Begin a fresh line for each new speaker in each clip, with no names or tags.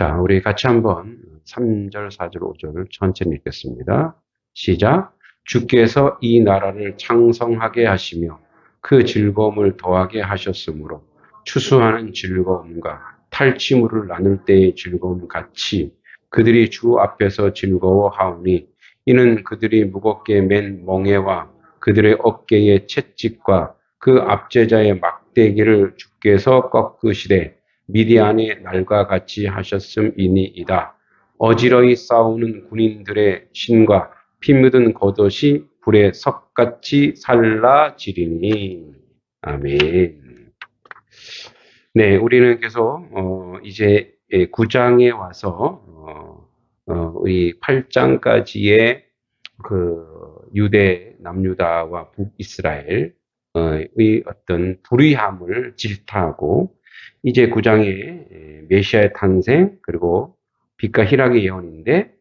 자, 우리 같이 한번 3절, 4절, 5절 천천히 읽겠습니다. 시작. 주께서 이 나라를 창성하게 하시며 그 즐거움을 더하게 하셨으므로 추수하는 즐거움과 탈취물을 나눌 때의 즐거움 같이 그들이 주 앞에서 즐거워하오니 이는 그들이 무겁게 맨 멍에와 그들의 어깨의 채찍과 그 압제자의 막대기를 주께서 꺾으시되 미디안의 날과 같이 하셨음이니이다. 어지러이 싸우는 군인들의 신과 피 묻은 겉옷이 불에 석같이 살라지리니. 아멘. 네, 우리는 계속 이제 9장에 와서 우리 8장까지의 그 유대 남유다와 북이스라엘의 어떤 불의함을 질타하고 이제 9장에 메시아의 탄생 그리고 빛과 희락의 예언인데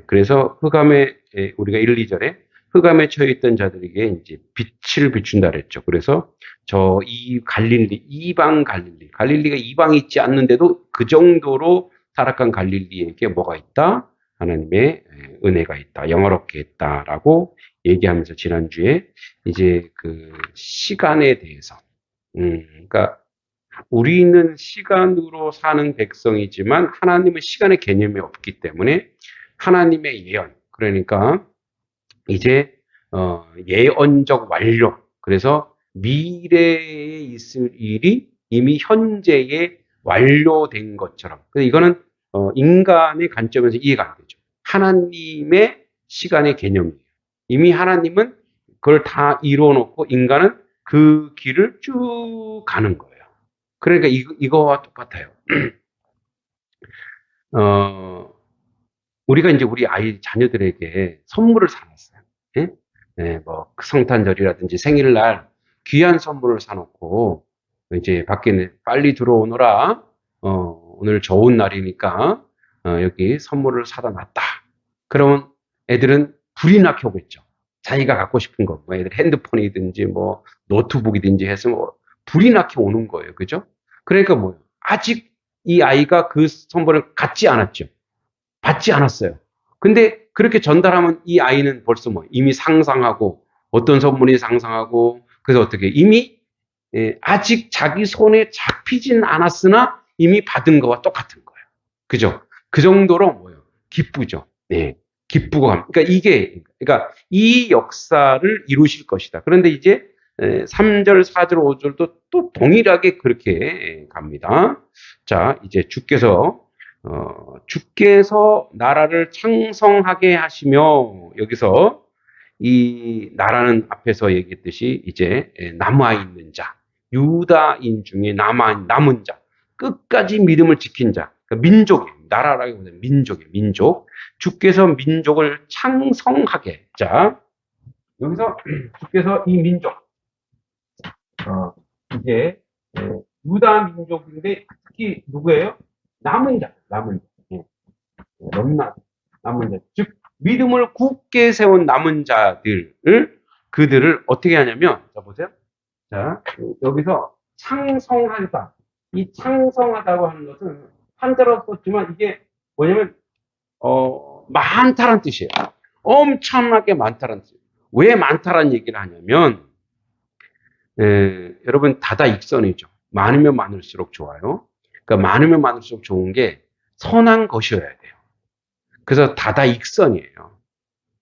그래서 흑암에 우리가 1, 2절에 흑암에 처해 있던 자들에게 이제 빛을 비춘다 그랬죠. 그래서 이 갈릴리 이방 갈릴리가 이방이 있지 않는데도 그 정도로 타락한 갈릴리에게 뭐가 있다? 하나님의 은혜가 있다. 영화롭게 했다라고 얘기하면서 지난주에 이제 그 시간에 대해서 그러니까 우리는 시간으로 사는 백성이지만 하나님은 시간의 개념이 없기 때문에 하나님의 예언 그러니까 이제 예언적 완료 그래서 미래에 있을 일이 이미 현재에 완료된 것처럼 그래서 이거는 인간의 관점에서 이해가 안 되죠. 하나님의 시간의 개념이에요. 이미 하나님은 그걸 다 이루어놓고 인간은 그 길을 쭉 가는 거예요. 그러니까 이거와 똑같아요. 우리가 이제 우리 자녀들에게 선물을 사놨어요. 예? 네, 뭐 성탄절이라든지 생일날 귀한 선물을 사놓고 이제 밖에 빨리 들어오너라. 오늘 좋은 날이니까 여기 선물을 사다 놨다. 그러면 애들은 불이 나게 오겠죠. 자기가 갖고 싶은 거, 뭐 애들 핸드폰이든지 뭐 노트북이든지 해서 뭐 불이 나게 오는 거예요. 그죠? 그러니까 뭐 아직 이 아이가 그 선물을 갖지 않았죠. 받지 않았어요. 근데 그렇게 전달하면 이 아이는 벌써 뭐 이미 상상하고 어떤 선물이 상상하고 그래서 어떻게 이미 아직 자기 손에 잡히진 않았으나 이미 받은 거와 똑같은 거예요. 그죠? 그 정도로 뭐예요? 기쁘죠. 네. 기쁘고 그러니까 그러니까 이 역사를 이루실 것이다. 그런데 이제 3절, 4절, 5절도 또 동일하게 그렇게 갑니다. 자, 이제 주께서 나라를 창성하게 하시며 여기서 이 나라는 앞에서 얘기했듯이 이제 남아있는 자, 유다인 중에 남은 자, 끝까지 믿음을 지킨 자, 그러니까 민족이에요. 나라라기보다는 민족이에요. 민족. 주께서 민족을 창성하게. 자, 여기서 주께서 이 민족, 이제 유다 민족인데 특히 누구예요? 남은 자. 남은 자. 즉 믿음을 굳게 세운 남은 자들을 그들을 어떻게 하냐면 자 보세요. 자 여기서 창성하다. 이 창성하다고 하는 것은 한자로 썼지만 이게 뭐냐면 많다란 뜻이에요. 엄청나게 많다란 뜻이에요. 왜 많다란 얘기를 하냐면 여러분 다다익선이죠. 많으면 많을수록 좋아요. 그러니까 많으면 많을수록 좋은 게 선한 것이어야 돼요. 그래서 다다익선이에요.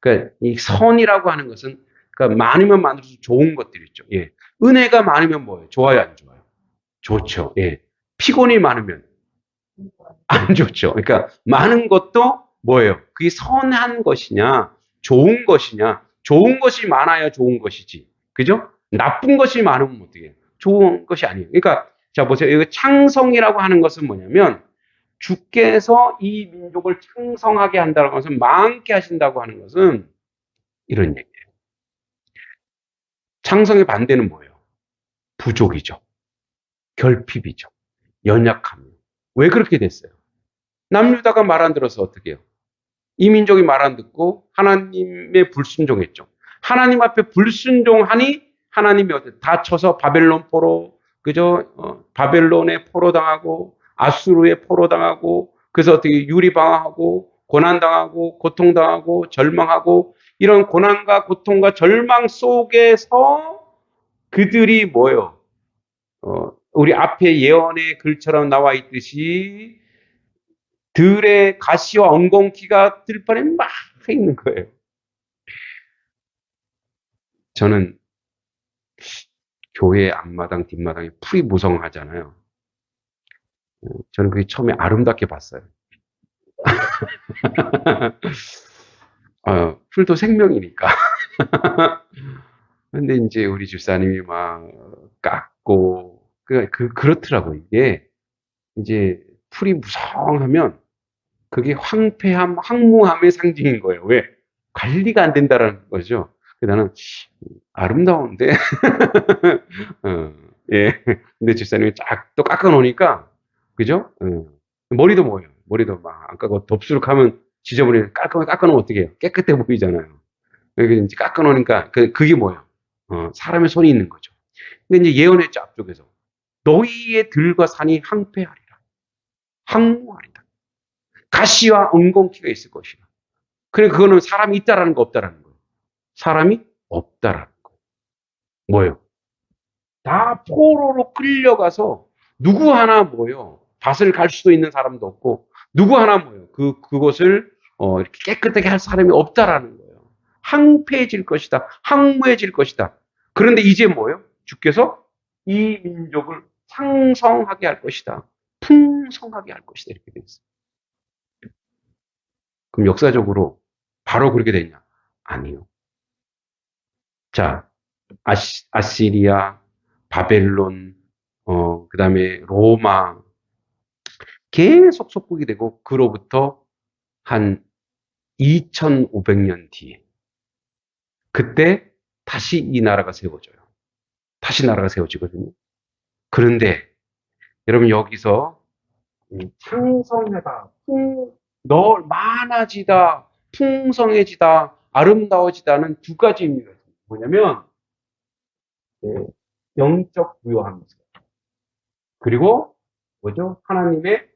그러니까 이 선이라고 하는 것은 그러니까 많으면 많을수록 좋은 것들이 있죠. 예. 은혜가 많으면 뭐예요? 좋아요, 안 좋아요? 좋죠. 예. 피곤이 많으면 안 좋죠. 그러니까 많은 것도 뭐예요? 그게 선한 것이냐, 좋은 것이냐? 좋은 것이 많아야 좋은 것이지. 그죠? 나쁜 것이 많으면 어떻게 해요? 좋은 것이 아니에요. 그러니까 자 보세요. 이거 창성이라고 하는 것은 뭐냐면 주께서 이 민족을 창성하게 한다는 것은 많게 하신다고 하는 것은 이런 얘기예요. 창성의 반대는 뭐예요? 부족이죠. 결핍이죠. 연약함이요. 왜 그렇게 됐어요? 남유다가 말 안 들어서 어떻게 해요? 이 민족이 말 안 듣고 하나님의 불순종했죠. 하나님 앞에 불순종하니 하나님이 다쳐서 바벨론 포로 그죠? 바벨론에 포로 당하고 아수르에 포로당하고, 그래서 어떻게 유리방황하고, 고난당하고, 고통당하고, 절망하고, 이런 고난과 고통과 절망 속에서 그들이 뭐요? 우리 앞에 예언의 글처럼 나와 있듯이 들의 가시와 엉겅퀴가 들판에 막 있는 거예요. 저는 교회 앞마당, 뒷마당에 풀이 무성하잖아요. 저는 그게 처음에 아름답게 봤어요. 풀도 생명이니까. 근데 이제 우리 집사님이 막 깎고, 그렇더라고요. 이게 이제 풀이 무성하면 그게 황폐함, 황무함의 상징인 거예요. 왜? 관리가 안 된다라는 거죠. 그래서 나는 아름다운데, 어, 예. 근데 집사님이 쫙 또 깎아놓으니까, 그죠? 머리도 뭐예요? 머리도 막 안 깎고 덥수룩하면 지저분해. 깎아놓으면 어떻게 해요? 깨끗해 보이잖아요. 그래서 이제 깎아놓으니까, 그게 뭐예요? 사람의 손이 있는 거죠. 근데 이제 예언했죠, 앞쪽에서. 너희의 들과 산이 황폐하리라. 황무하리라. 가시와 엉겅퀴가 있을 것이라. 그래, 그거는 사람이 있다라는 거, 없다라는 거예요. 사람이 없다라는 거예요. 뭐예요? 다 포로로 끌려가서 누구 하나 뭐요? 밭을 갈 수도 있는 사람도 없고 누구 하나 뭐요? 그곳을 이렇게 깨끗하게 할 사람이 없다라는 거예요. 황폐해질 것이다. 황무해질 것이다. 그런데 이제 뭐예요? 주께서 이 민족을 창성하게 할 것이다. 풍성하게 할 것이다. 이렇게 돼 있어요. 그럼 역사적으로 바로 그렇게 됐냐? 아니요. 자, 아시리아, 바벨론, 그 다음에 로마, 계속 속국이 되고, 그로부터 한 2500년 뒤에, 그때 다시 이 나라가 세워져요. 다시 나라가 세워지거든요. 그런데, 여러분 여기서 창성하다, 많아지다, 풍성해지다, 아름다워지다는 두 가지 의미가 있습니다. 뭐냐면, 영적 부요함이죠. 그리고 뭐죠? 하나님의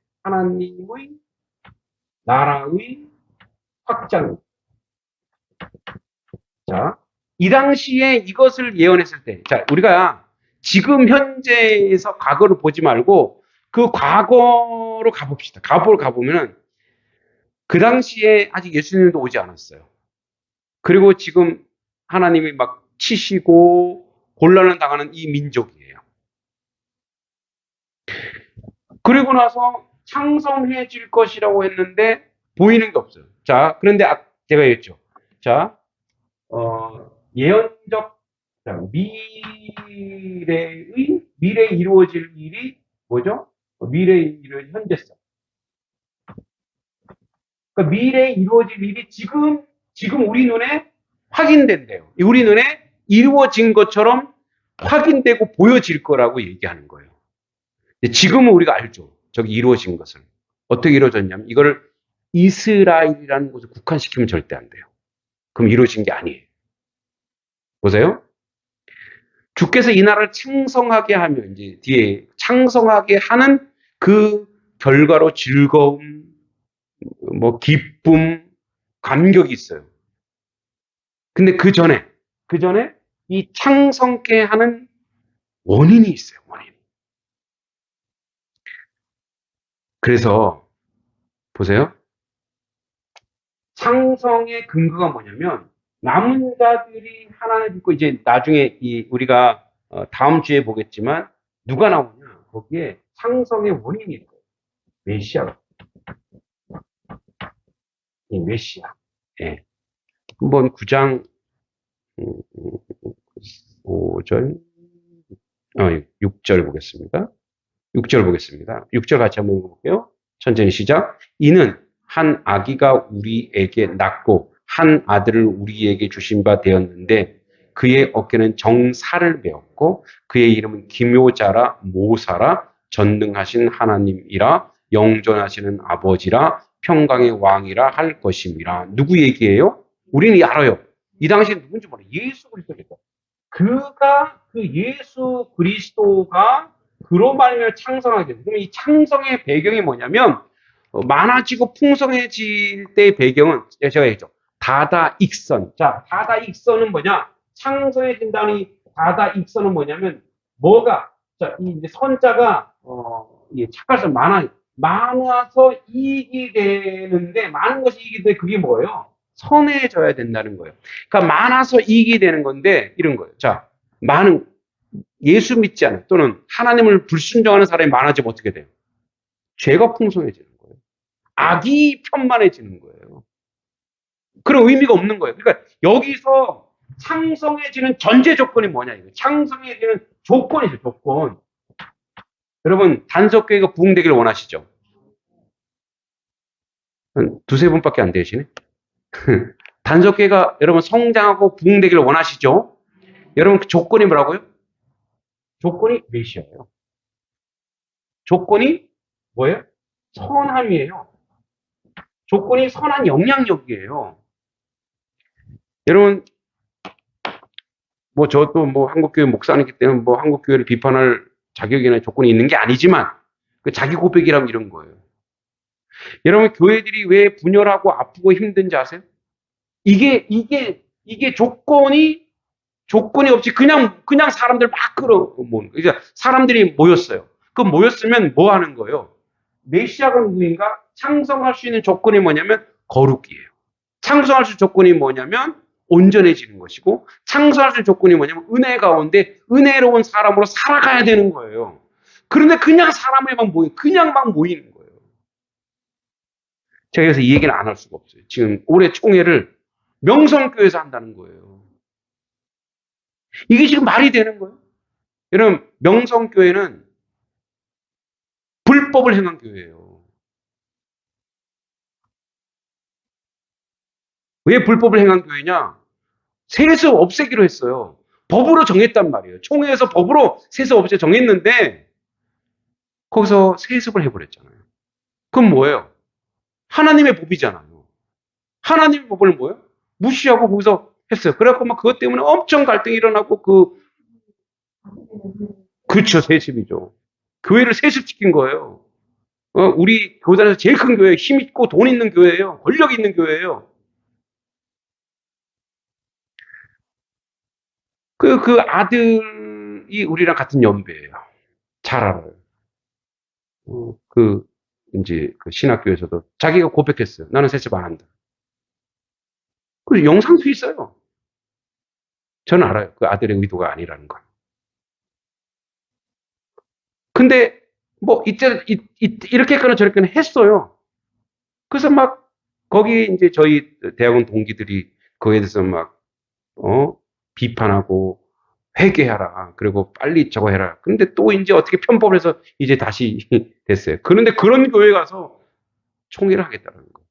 나라의 확장. 자, 이 당시에 이것을 예언했을 때, 자, 우리가 지금 현재에서 과거를 보지 말고 그 과거로 가봅시다. 과거로 가보면은 그 당시에 아직 예수님도 오지 않았어요. 그리고 지금 하나님이 막 치시고 곤란을 당하는 이 민족이에요. 그리고 나서 창성해질 것이라고 했는데 보이는 게 없어요. 자, 그런데 제가 얘기했죠. 자, 예언적 미래에 이루어질 일이 뭐죠? 미래에 이루어질 현재성. 그러니까 미래에 이루어질 일이 지금 우리 눈에 확인된대요. 우리 눈에 이루어진 것처럼 확인되고 보여질 거라고 얘기하는 거예요. 지금은 우리가 알죠. 저기 이루어진 것을. 어떻게 이루어졌냐면 이거를 이스라엘이라는 곳에 국한시키면 절대 안 돼요. 그럼 이루어진 게 아니에요. 보세요. 주께서 이 나라를 창성하게 하면 이제 뒤에 창성하게 하는 그 결과로 즐거움, 뭐 기쁨, 감격이 있어요. 근데 그 전에 이 창성케 하는 원인이 있어요. 원인. 그래서 보세요. 창성의 근거가 뭐냐면 남은 자들이 하나님을 믿고 이제 나중에 우리가 다음 주에 보겠지만 누가 나오냐 거기에 창성의 원인이 있어요. 메시아가. 이 메시아. 예. 한번 9장 5절 6절 보겠습니다. 6절 보겠습니다. 6절 같이 한번 볼게요. 천천히 시작. 이는 한 아기가 우리에게 낳고 한 아들을 우리에게 주신 바 되었는데 그의 어깨는 정사를 메었고 그의 이름은 기묘자라 모사라 전능하신 하나님이라 영존하시는 아버지라 평강의 왕이라 할 것임이라. 누구 얘기예요? 우리는 알아요. 이 당시에 누군지 몰라요. 예수 그리스도입니다. 그 예수 그리스도가 그로 말미암아 창성하게 됩니다. 그럼 이 창성의 배경이 뭐냐면 많아지고 풍성해질 때의 배경은 제가 얘기했죠. 다다익선. 자, 다다익선은 뭐냐? 창성해진다는 이 다다익선은 뭐냐면 뭐가 자, 이 이제 선자가 착각해서 많아서 이익이 되는데 많은 것이 이익이 되는데 그게 뭐예요? 선해져야 된다는 거예요. 그러니까 많아서 이익이 되는 건데 이런 거예요. 자, 많은 예수 믿지 않은 또는 하나님을 불순종하는 사람이 많아지면 어떻게 돼요? 죄가 풍성해지는 거예요. 악이 편만해지는 거예요. 그런 의미가 없는 거예요. 그러니까 여기서 창성해지는 전제 조건이 뭐냐 이거. 창성해지는 조건이죠, 조건. 여러분 단석교회가 부흥되기를 원하시죠? 한 두세 분밖에 안 되시네. 단석교회가 여러분 성장하고 부흥되기를 원하시죠? 여러분 그 조건이 뭐라고요? 조건이 메시아예요. 조건이 뭐예요? 선함이에요. 조건이 선한 영향력이에요. 여러분 뭐 저도 뭐 한국교회 목사이기 때문에 뭐 한국교회를 비판할 자격이나 조건이 있는 게 아니지만 그 자기 고백이라면 이런 거예요. 여러분 교회들이 왜 분열하고 아프고 힘든지 아세요? 이게 조건이 없이 그냥 사람들 막 끌어모으는 거예요. 그러니까 사람들이 모였어요. 그 모였으면 뭐 하는 거예요? 메시아가 누구인가? 창성할 수 있는 조건이 뭐냐면 거룩이에요. 창성할 수 있는 조건이 뭐냐면 온전해지는 것이고 창성할 수 있는 조건이 뭐냐면 은혜 가운데 은혜로운 사람으로 살아가야 되는 거예요. 그런데 그냥 그냥 막 모이는 거예요. 제가 그래서 이 얘기는 안 할 수가 없어요. 지금 올해 총회를 명성교회에서 한다는 거예요. 이게 지금 말이 되는 거예요? 여러분 명성교회는 불법을 행한 교회예요. 왜 불법을 행한 교회냐? 세습 없애기로 했어요. 법으로 정했단 말이에요. 총회에서 법으로 세습 없애 정했는데 거기서 세습을 해버렸잖아요. 그럼 뭐예요? 하나님의 법이잖아요. 하나님의 법을 뭐예요? 무시하고 거기서 했어요. 그래갖고 막 그것 때문에 엄청 갈등이 일어나고 그쵸, 세습이죠. 교회를 세습시킨 거예요. 우리 교단에서 제일 큰 교회, 힘 있고 돈 있는 교회예요. 권력 있는 교회예요. 그 아들이 우리랑 같은 연배예요. 잘 알아요. 이제 그 신학교에서도 자기가 고백했어요. 나는 세습 안 한다. 그 영상도 있어요. 저는 알아요. 그 아들의 의도가 아니라는 걸. 근데 뭐 이렇게거나 저렇게는 했어요. 그래서 막 거기 이제 저희 대학원 동기들이 거기에 대해서 막 비판하고 회개하라. 그리고 빨리 저거 해라. 근데 또 이제 어떻게 편법을 해서 이제 다시 됐어요. 그런데 그런 교회 가서 총회를 하겠다는 거예요.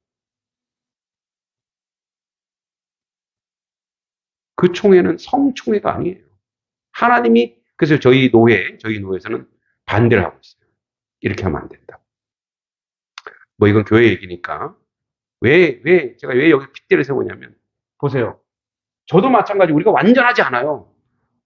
그 총회는 성총회가 아니에요. 하나님이 그래서 저희 노회에서는 반대를 하고 있어요. 이렇게 하면 안 된다. 뭐 이건 교회 얘기니까 제가 왜 여기 핏대를 세우냐면 보세요. 저도 마찬가지 우리가 완전하지 않아요.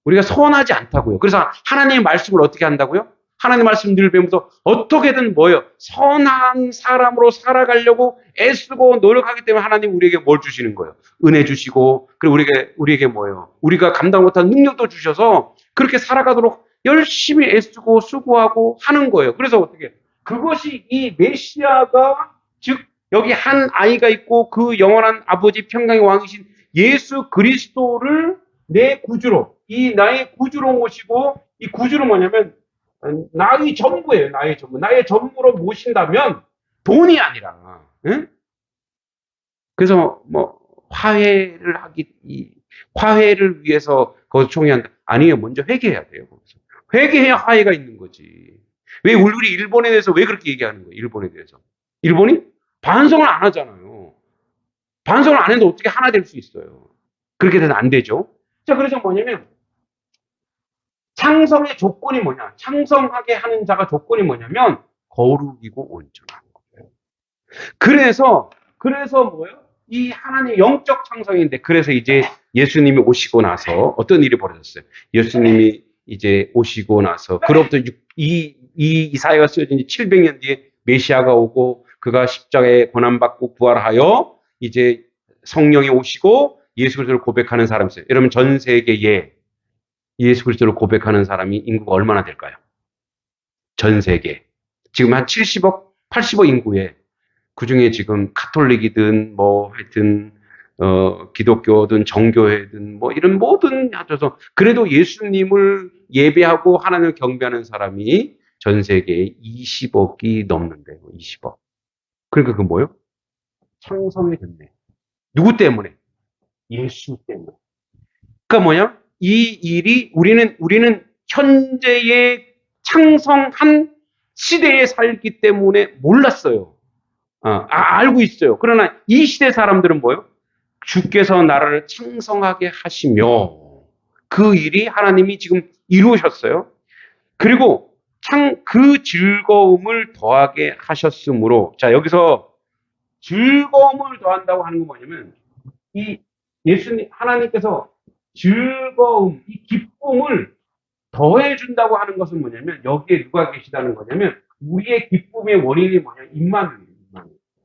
우리가 선하지 않다고요. 그래서 하나님의 말씀을 어떻게 한다고요? 하나님의 말씀 늘 배우면서 어떻게든 뭐예요? 선한 사람으로 살아가려고 애쓰고 노력하기 때문에 하나님 우리에게 뭘 주시는 거예요? 은혜 주시고 그리고 우리에게 뭐예요? 우리가 감당 못한 능력도 주셔서 그렇게 살아가도록 열심히 애쓰고 수고하고 하는 거예요. 그래서 어떻게 그것이 이 메시아가 즉 여기 한 아이가 있고 그 영원한 아버지 평강의 왕이신 예수 그리스도를 내 구주로 이 나의 구주로 모시고 이 구주는 뭐냐면 나의 전부예요. 나의 전부. 나의 전부로 모신다면 돈이 아니라 응? 그래서 뭐 화해를 위해서 거기서 총회한다. 아니에요. 먼저 회개해야 돼요. 거기서. 회개해야 화해가 있는 거지. 왜 우리 일본에 대해서 왜 그렇게 얘기하는 거예요? 일본에 대해서. 일본이 반성을 안 하잖아요. 반성을 안 해도 어떻게 하나 될 수 있어요. 그렇게 돼서 안 되죠. 자, 그래서 뭐냐면 창성의 조건이 뭐냐? 창성하게 하는 자가 조건이 뭐냐면 거룩이고 온전한 거예요. 그래서 뭐예요? 이 하나님 영적 창성인데 그래서 이제 예수님이 오시고 나서 어떤 일이 벌어졌어요? 예수님이 이제 오시고 나서, 그로부터 이사야가 쓰여진 지 700년 뒤에 메시아가 오고, 그가 십자가에 고난받고 부활하여 이제 성령이 오시고 예수 그리스도를 고백하는 사람이 있어요. 여러분, 전 세계에 예수 그리스도를 고백하는 사람이 인구가 얼마나 될까요? 전 세계. 지금 한 70억, 80억 인구에, 그 중에 지금 카톨릭이든 뭐 하여튼 기독교든 정교회든 뭐 이런 모든 합쳐서 그래도 예수님을 예배하고 하나님을 경배하는 사람이 전 세계에 20억이 넘는데, 20억. 그러니까 그 뭐요? 창성이 됐네. 누구 때문에? 예수 때문에. 그러니까 뭐냐? 이 일이 우리는 현재의 창성한 시대에 살기 때문에 몰랐어요. 알고 있어요. 그러나 이 시대 사람들은 뭐요? 주께서 나라를 창성하게 하시며 그 일이 하나님이 지금 이루셨어요. 그리고 그 즐거움을 더하게 하셨으므로, 자, 여기서 즐거움을 더한다고 하는 건 뭐냐면, 이 예수님, 하나님께서 즐거움, 이 기쁨을 더해준다고 하는 것은 뭐냐면, 여기에 누가 계시다는 거냐면, 우리의 기쁨의 원인이 뭐냐? 임마누엘.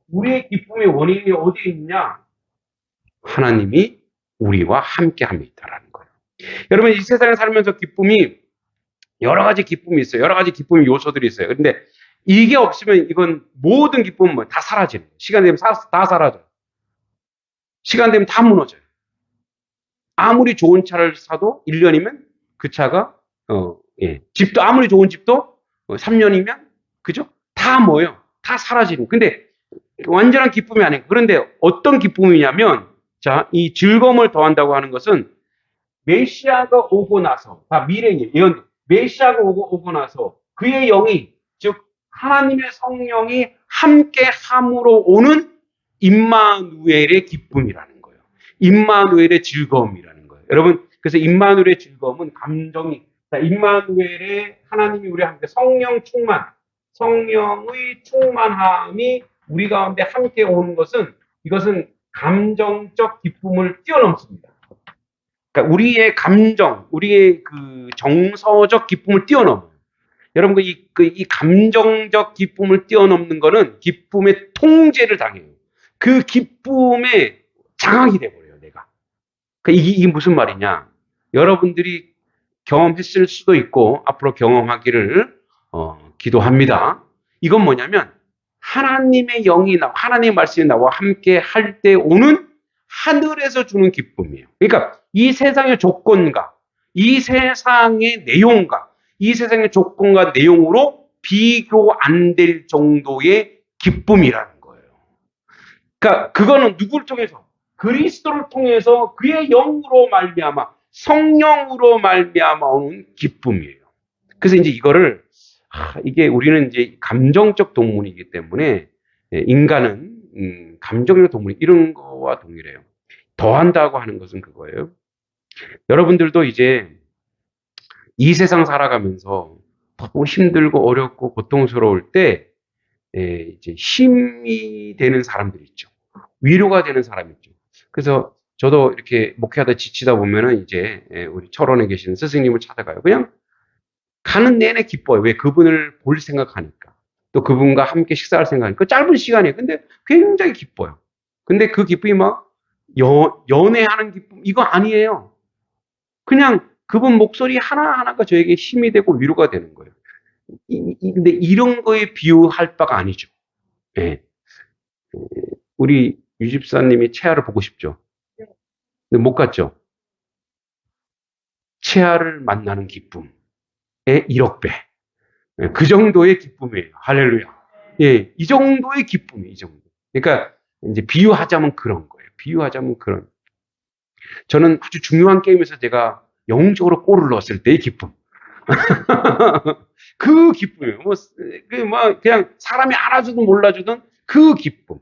우리의 기쁨의 원인이 어디에 있냐? 하나님이 우리와 함께 합니다라는 거예요. 여러분, 이 세상에 살면서 기쁨이, 여러 가지 기쁨이 있어요. 여러 가지 기쁨의 요소들이 있어요. 그런데 이게 없으면 이건 모든 기쁨은 다 사라지는 거예요. 시간 되면 다 사라져요. 시간 되면 다 무너져요. 아무리 좋은 차를 사도 1년이면 그 차가, 집도, 아무리 좋은 집도 3년이면, 그죠? 다 뭐예요? 다 사라지는. 근데 완전한 기쁨이 아니에요. 그런데 어떤 기쁨이냐면, 자, 이 즐거움을 더한다고 하는 것은 메시아가 오고 나서, 다 미래예요. 예언. 메시아가 오고 나서 그의 영이, 즉 하나님의 성령이 함께 함으로 오는 임마누엘의 기쁨이라는 거예요. 임마누엘의 즐거움이라는 거예요. 여러분, 그래서 임마누엘의 즐거움은 감정이, 임마누엘의 하나님이 우리와 함께 성령 충만, 성령의 충만함이 우리 가운데 함께 오는 것은, 이것은 감정적 기쁨을 뛰어넘습니다. 그러니까 우리의 감정, 우리의 그 정서적 기쁨을 뛰어넘어요. 여러분, 이 감정적 기쁨을 뛰어넘는 거는 기쁨의 통제를 당해요. 그 기쁨에 장악이 돼버려요, 내가. 그러니까 이게 무슨 말이냐? 여러분들이 경험했을 수도 있고 앞으로 경험하기를 기도합니다. 이건 뭐냐면, 하나님의 영이 하나님의 말씀이 나와 함께 할 때 오는 하늘에서 주는 기쁨이에요. 그러니까 이 세상의 조건과 이 세상의 내용과 이 세상의 조건과 내용으로 비교 안 될 정도의 기쁨이라는 거예요. 그러니까 그거는 누구를 통해서? 그리스도를 통해서 그의 영으로 말미암아, 성령으로 말미암아 오는 기쁨이에요. 그래서 이제 이거를, 이게 우리는 이제 감정적 동물이기 때문에, 인간은 감정적 동물, 이런 거와 동일해요. 더한다고 하는 것은 그거예요. 여러분들도 이제 이 세상 살아가면서 너무 힘들고 어렵고 고통스러울 때, 이제 힘이 되는 사람들이 있죠. 위로가 되는 사람이 있죠. 그래서 저도 이렇게 목회하다 지치다 보면은 이제 우리 철원에 계시는 스승님을 찾아가요. 그냥 가는 내내 기뻐요. 왜? 그분을 볼 생각하니까. 또 그분과 함께 식사할 생각하니까. 짧은 시간이에요. 근데 굉장히 기뻐요. 근데 그 기쁨이 막 연애하는 기쁨, 이거 아니에요. 그냥 그분 목소리 하나하나가 저에게 힘이 되고 위로가 되는 거예요. 근데 이런 거에 비유할 바가 아니죠. 예. 우리 유집사님이 채아를 보고 싶죠. 근데 못 갔죠. 채아를 만나는 기쁨의 1억 배. 예, 그 정도의 기쁨이에요. 할렐루야. 예, 이 정도의 기쁨이에요. 이 정도. 그러니까 이제 비유하자면 그런 거예요. 비유하자면 그런. 저는 아주 중요한 게임에서 제가 영적으로 골을 넣었을 때의 기쁨. 그 기쁨이에요. 그냥 사람이 알아주든 몰라주든 그 기쁨.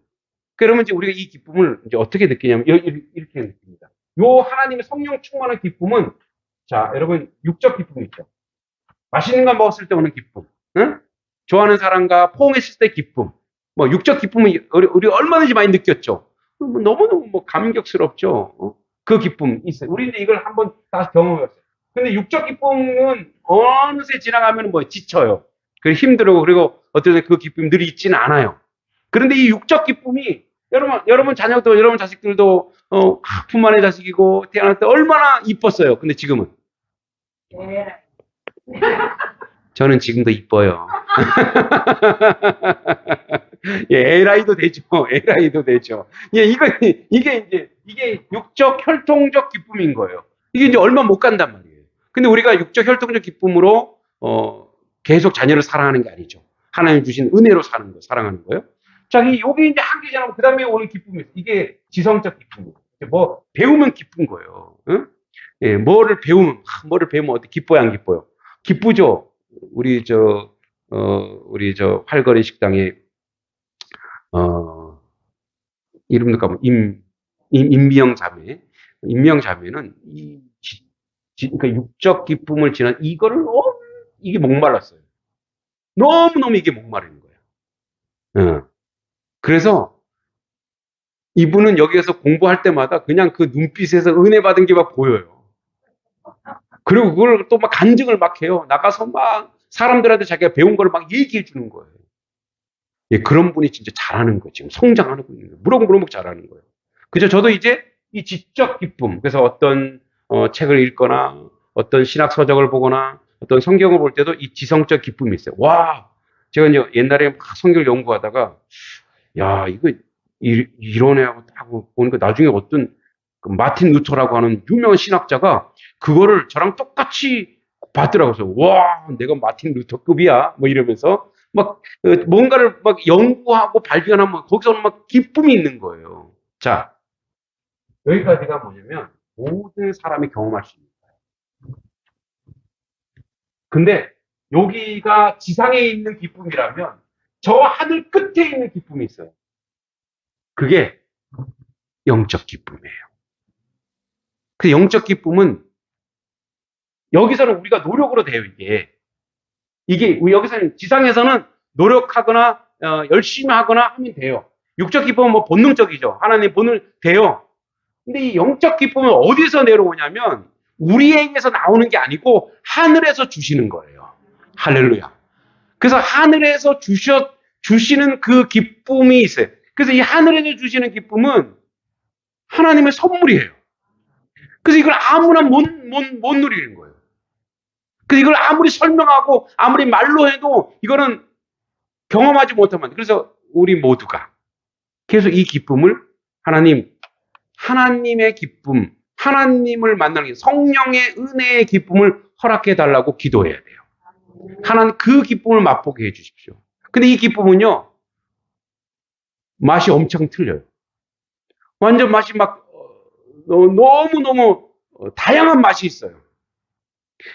그러면 이제 우리가 이 기쁨을 이제 어떻게 느끼냐면, 이렇게 느낍니다. 요 하나님의 성령 충만한 기쁨은, 자, 여러분, 육적 기쁨이 있죠. 맛있는 거 먹었을 때 오는 기쁨. 응? 좋아하는 사람과 포옹했을 때 기쁨. 뭐, 육적 기쁨은 우리 얼마든지 많이 느꼈죠. 너무너무 감격스럽죠. 그 기쁨 있어요. 우리 이제 이걸 한번 다시 경험해봤어요. 근데 육적 기쁨은 어느새 지나가면 뭐 지쳐요. 그리고 힘들고, 그리고 어떤 그 기쁨이 늘 있지는 않아요. 그런데 이 육적 기쁨이 여러분 자녀도, 여러분 자식들도, 품만의 자식이고, 태어날 때 얼마나 이뻤어요. 근데 지금은. 저는 지금도 이뻐요. 예, 에라이도 되죠. 에라이도 되죠. 예, 이게 육적 혈통적 기쁨인 거예요. 이게 이제 얼마 못 간단 말이에요. 근데 우리가 육적 혈통적 기쁨으로, 계속 자녀를 사랑하는 게 아니죠. 하나님 주신 은혜로 사는 거, 사랑하는 거예요. 자, 요게 이제 한계 지나고, 그 다음에 오는 기쁨이, 이게 지성적 기쁨이에요. 뭐, 배우면 기쁜 거예요. 응? 예, 뭐를 배우면 어떻게 기뻐요, 안 기뻐요? 기쁘죠? 우리 저 활거리 식당에, 어, 이름도 까먹, 임미영 자매. 임미영 자매는 그러니까 육적 기쁨을 지난 이게 목말랐어요. 너무너무 이게 목마른 거예요. 그래서 이분은 여기에서 공부할 때마다 그냥 그 눈빛에서 은혜 받은 게 막 보여요. 그리고 그걸 또 막 간증을 막 해요. 나가서 막 사람들한테 자기가 배운 걸 막 얘기해 주는 거예요. 예, 그런 분이 진짜 잘하는 거예요. 지금 성장하고 있는 거예요. 무럭무럭 잘하는 거예요. 그죠? 저도 이제 이 지적 기쁨, 그래서 어떤 책을 읽거나 어떤 신학 서적을 보거나 어떤 성경을 볼 때도 이 지성적 기쁨이 있어요. 와, 제가 이제 옛날에 막 성경을 연구하다가 야, 이거 이런 애하고 하고 보니까 나중에 어떤 그 마틴 루터라고 하는 유명한 신학자가 그거를 저랑 똑같이 봤더라고요. 그래서 와, 내가 마틴 루터급이야. 뭐 이러면서 막 뭔가를 막 연구하고 발견하면 거기서는 막 기쁨이 있는 거예요. 자, 여기까지가 뭐냐면 모든 사람이 경험할 수 있는 거예요. 근데 여기가 지상에 있는 기쁨이라면 저 하늘 끝에 있는 기쁨이 있어요. 그게 영적 기쁨이에요. 그 영적 기쁨은 여기서는 우리가 노력으로 돼요, 이게. 여기서는 지상에서는 노력하거나 열심히 하거나 하면 돼요. 육적 기쁨은 뭐 본능적이죠. 하나님 본능 돼요. 근데 이 영적 기쁨은 어디서 내려오냐면 우리에게서 나오는 게 아니고 하늘에서 주시는 거예요. 할렐루야. 그래서 하늘에서 주시는 그 기쁨이 있어요. 그래서 이 하늘에서 주시는 기쁨은 하나님의 선물이에요. 그래서 이걸 아무나 못 누리는 거예요. 그래서 이걸 아무리 설명하고 아무리 말로 해도 이거는 경험하지 못하면 그래서 우리 모두가 계속 이 기쁨을 하나님의 기쁨, 하나님을 만나는 성령의 은혜의 기쁨을 허락해 달라고 기도해야 돼요. 하나님 그 기쁨을 맛보게 해 주십시오. 근데 이 기쁨은요, 맛이 엄청 틀려요. 완전 맛이 막 너무너무 다양한 맛이 있어요.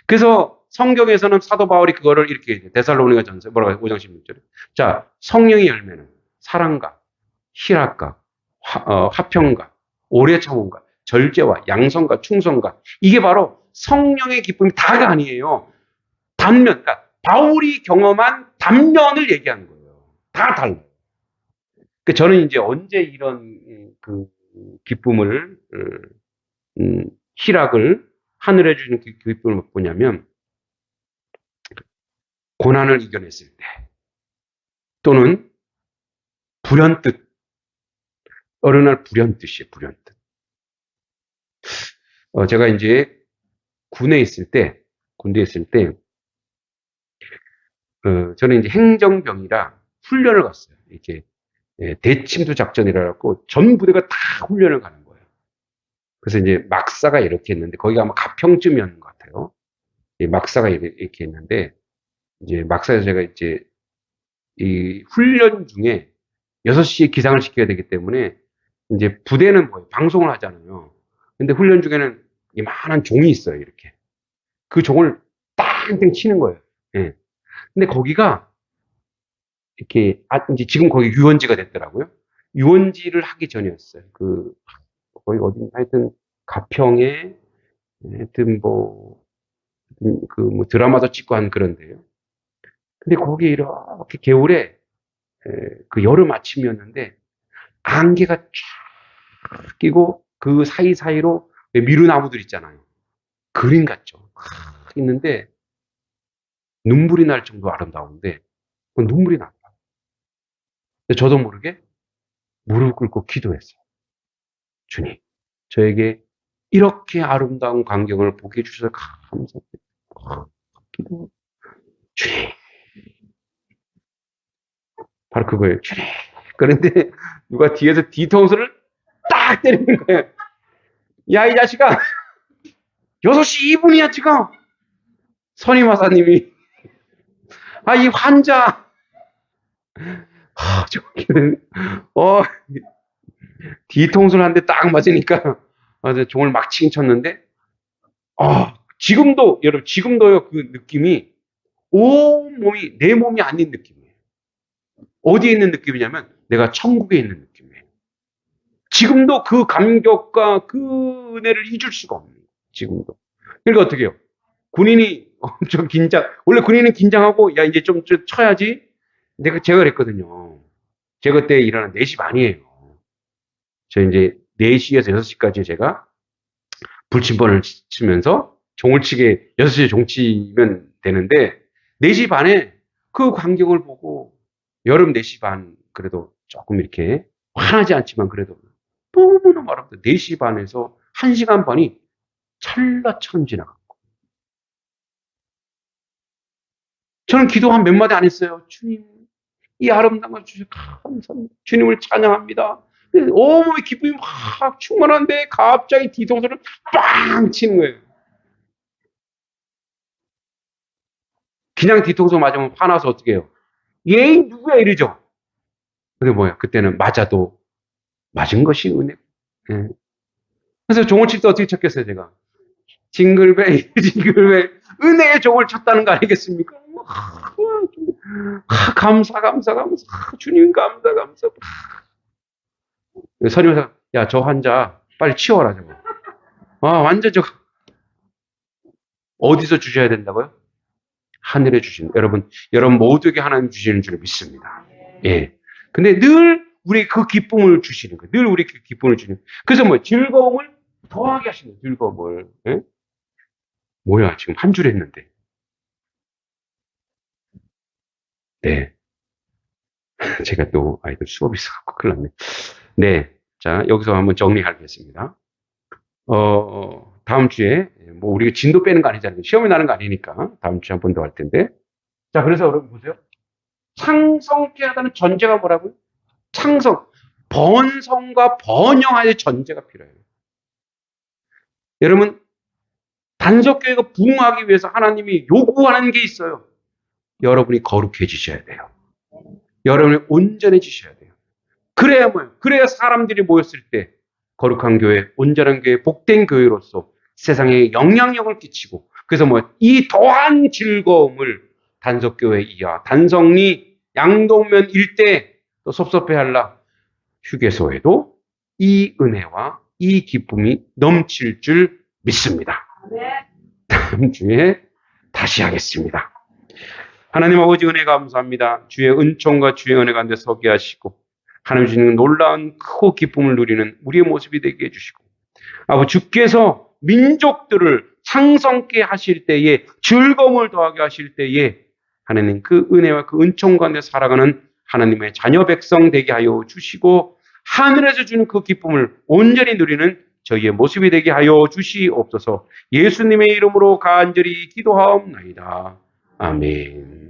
그래서 성경에서는 사도 바울이 그거를 이렇게 데살로니가 전서 5장 16절에 자, 성령의 열매는 사랑과 희락과 화평과 오래 참음과 절제와 양성과 충성과 이게 바로 성령의 기쁨이 다가 아니에요. 단면, 그러니까 바울이 경험한 단면을 얘기하는 거예요. 다 달라요. 그러니까 저는 이제 언제 이런 그 기쁨을 희락을 하늘에 주는 기쁨을 맛보냐면 고난을 이겨냈을 때 또는 불현듯 어느 날 불현듯이에요. 불현듯. 제가 이제 군대에 있을 때 저는 이제 행정병이라 훈련을 갔어요. 이렇게 대침투 작전이라고 전 부대가 다 훈련을 가는 거예요. 그래서 이제 막사가 이렇게 했는데 거기가 아마 가평쯤이었는 것 같아요. 막사가 이렇게 했는데 이제 막사에서 제가 이제 이 훈련 중에 6시에 기상을 시켜야 되기 때문에 이제 부대는 뭐예요? 방송을 하잖아요. 근데 훈련 중에는 이만한 종이 있어요. 이렇게. 그 종을 땡땡 치는 거예요. 예. 근데 거기가 이렇게 이제 지금 거기 유원지가 됐더라고요. 유원지를 하기 전이었어요. 거기 어디 하여튼 가평에 하여튼 뭐 드라마도 찍고 한 그런데요. 근데 거기 이렇게 겨울에 그 여름 아침이었는데 안개가 쫙 끼고 그 사이사이로 미루나무들 있잖아요. 그림 같죠. 있는데 눈물이 날 정도로 아름다운데 눈물이 납니다. 저도 모르게 무릎 꿇고 기도했어요. 주님, 저에게 이렇게 아름다운 광경을 보게 해주셔서 감사합니다. 기도. 주님. 바로 그거예요. 주님. 그런데 누가 뒤에서 뒤통수를 딱 때리는 거예요. 야, 이 자식아. 6시 2분이야, 지금. 선임마사님이. 이 환자. 저기는, 뒤통수를 한 대 딱 맞으니까, 종을 막 칭쳤는데, 지금도, 여러분, 지금도요, 그 느낌이, 온 몸이, 내 몸이 아닌 느낌이에요. 어디에 있는 느낌이냐면, 내가 천국에 있는 느낌이에요. 지금도 그 감격과 그 은혜를 잊을 수가 없는 거예요. 지금도. 그러니까 어떻게 해요? 군인이 엄청 원래 군인은 긴장하고, 야, 이제 좀 쳐야지. 제가 그랬거든요. 제가 그때 일어나 4시 반이에요. 저 이제 4시에서 6시까지 제가 불침번을 치면서 종을 치게 6시에 종 치면 되는데 4시 반에 그 광경을 보고 여름 4시 반 그래도 조금 이렇게 환하지 않지만 그래도 너무너무 아름다. 4시 반에서 1시간 반이 찰나처럼 지나갔고 저는 기도 한 몇 마디 안 했어요. 주님, 이 아름다운 걸 주셔서 감사합니다. 주님을 찬양합니다. 온몸에 기쁨이 막 충만한데 갑자기 뒤통수를 빵 치는 거예요. 그냥 뒤통수 맞으면 화나서 어떻게 해요? 얘 누구야 이러죠. 근데 그때는 맞아도 맞은 것이 은혜. 예. 그래서 종을 칠 때 어떻게 쳤겠어요, 제가? 징글벨, 징글벨. 은혜의 종을 쳤다는 거 아니겠습니까? 감사. 주님 감사. 선임사, 야, 저 환자 빨리 치워라, 저거. 완전 저거. 어디서 주셔야 된다고요? 하늘에 주시는. 여러분 모두에게 하나님 주시는 줄 믿습니다. 예. 근데 늘 우리 그 기쁨을 주시는 거예요. 늘 우리 그 기쁨을 주시는 거예요. 그래서 즐거움을 더하게 하시는 거예요. 즐거움을. 예? 뭐야, 지금 한 줄 했는데. 네. 제가 또 아이들 수업이 있어갖고 큰일 났네. 네. 자, 여기서 한번 정리하겠습니다. 다음 주에, 우리가 진도 빼는 거 아니잖아요. 시험이 나는 거 아니니까. 다음 주에 한 번 더 할 텐데. 자, 그래서 여러분 보세요. 창성케 하다는 전제가 뭐라고요? 창성. 번성과 번영하의 전제가 필요해요. 여러분, 단속교회가 부흥하기 위해서 하나님이 요구하는 게 있어요. 여러분이 거룩해지셔야 돼요. 여러분이 온전해지셔야 돼요. 그래야 그래야 사람들이 모였을 때 거룩한 교회, 온전한 교회, 복된 교회로서 세상에 영향력을 끼치고 그래서 이 더한 즐거움을 단속교회 이하, 단성리, 양동면 일대 또 섭섭해할라 휴게소에도 이 은혜와 이 기쁨이 넘칠 줄 믿습니다. 다음 주에 다시 하겠습니다. 하나님 아버지 은혜 감사합니다. 주의 은총과 주의 은혜 가운데 서게 하시고 하나님 주시는 놀라운 크고 기쁨을 누리는 우리의 모습이 되게 해주시고 아버지 주께서 민족들을 창성케 하실 때에 즐거움을 더하게 하실 때에 하나님 그 은혜와 그 은총 가운데 살아가는 하나님의 자녀 백성 되게 하여 주시고 하늘에서 주는 그 기쁨을 온전히 누리는 저희의 모습이 되게 하여 주시옵소서. 예수님의 이름으로 간절히 기도하옵나이다. 아멘.